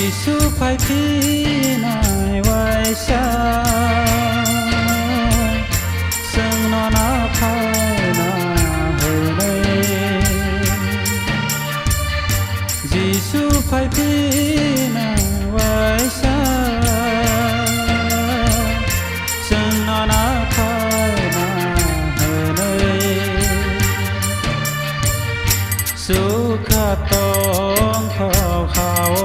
Giêsu phải thi nai vai xa sương nó na phai na hơi đây Giêsu phải thi nai vai xa sương nó na phai na hơi đây su kha tong khao khao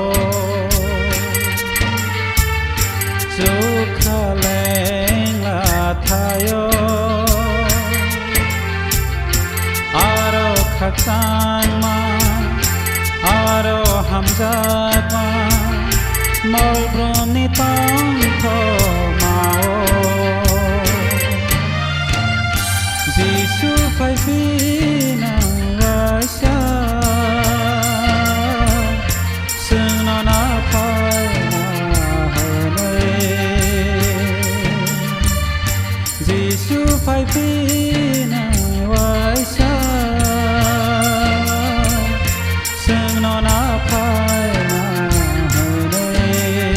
Sukha leng la thayo Aro khak sang ma Aro hamzat ma Mol brom ni tong tho mao Giêsu phải phi na vai xa Sương nó na phai Giêsu phải phi nai vai xa sương nó na phai na hơi đây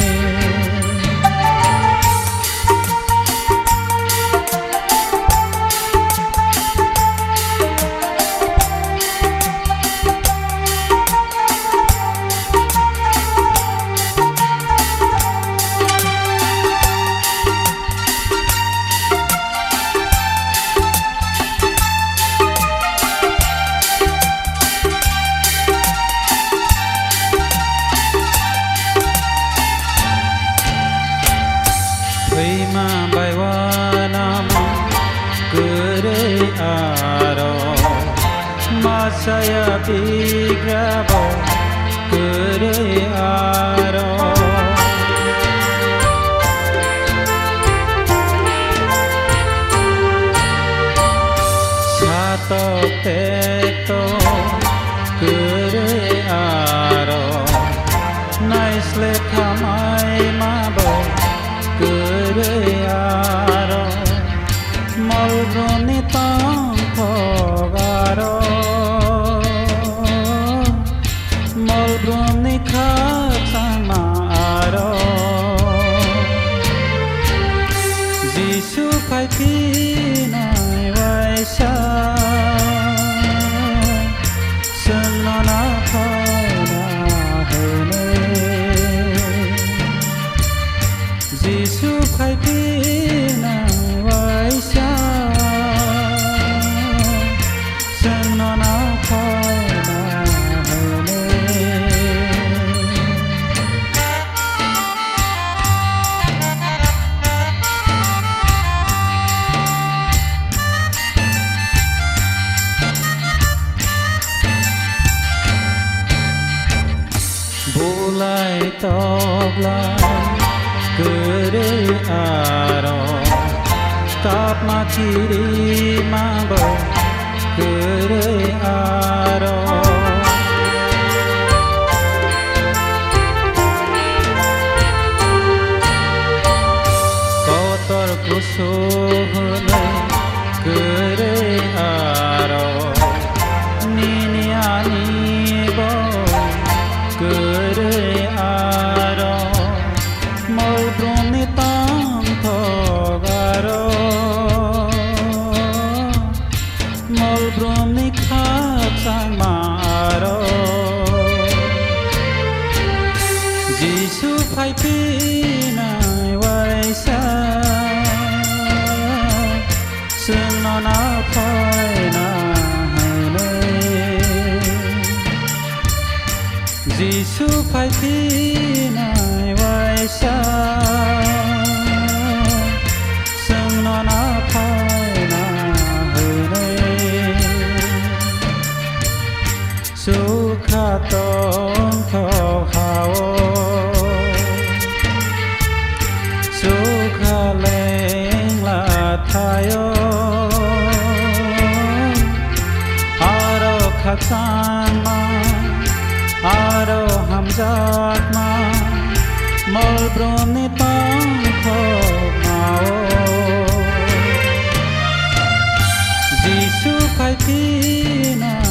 Prima baiwana kure aro Masaya bigrabo kure aro Sato tekto kure aro Naisle kamai mabo kure aro Molbroni tong thogaro Molbroni khak sama aro Giêsu phải thi nai vai xa sương nó na phai na hơi đây Giêsu phải thi nai vai xa sương nó na phai na hơi đây Bulai tóc lai kure aro Tap ma kiri ma bo kure aro Kotor kusuhulai kure aro Nini ani bo kure aro Mol bruni tong thogaro Mol bruni khak sang ma aro Giêsu phải phi nai vai xa sương nó na phai na hơi đây Giêsu phải phi nai vai xa sương nó na phai na hơi đây Sukha tong tho khao Sukha leng la thayo Aro khak sang ma Aro hamzat ma Mol broni tong tho mao Giêsu phải thi nai